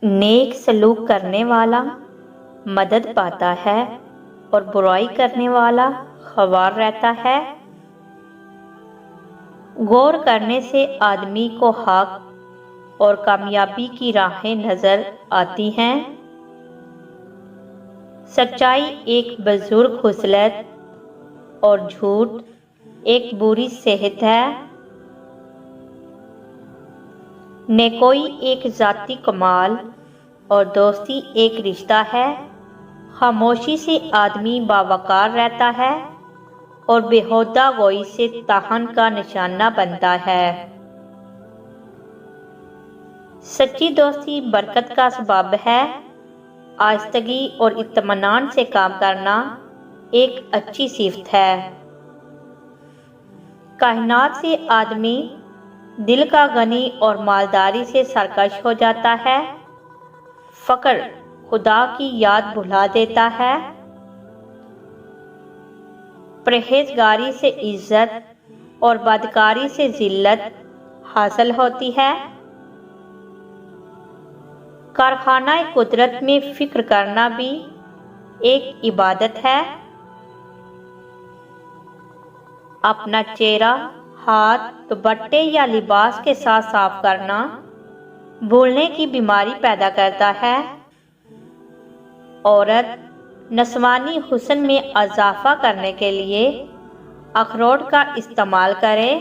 نیک سلوک کرنے والا مدد پاتا ہے اور برائی کرنے والا خوار رہتا ہے۔ غور کرنے سے آدمی کو حق اور کامیابی کی راہیں نظر آتی ہیں۔ سچائی ایک بزرگ خصلت اور جھوٹ ایک بری صحت ہے۔ نیکوئی ایک ذاتی کمال اور دوستی ایک رشتہ ہے۔ خاموشی سے آدمی باوقار رہتا ہے اور بیہودہ گوئی سے طاحن کا نشانہ بنتا ہے۔ سچی دوستی برکت کا سبب ہے۔ آہستگی اور اطمینان سے کام کرنا ایک اچھی صفت ہے۔ کائنات سے آدمی دل کا غنی اور مالداری سے سرکش ہو جاتا ہے۔ فقر خدا کی یاد بھلا دیتا ہے۔ پرہیزگاری سے عزت اور بدکاری سے ذلت حاصل ہوتی ہے۔ کارخانہ قدرت میں فکر کرنا بھی ایک عبادت ہے۔ اپنا چہرہ، ہاتھ، دوپٹے یا لباس کے ساتھ صاف کرنا بھولنے کی بیماری پیدا کرتا ہے۔ عورت نسوانی حسن میں اضافہ کرنے کے لیے اخروٹ کا استعمال کرے۔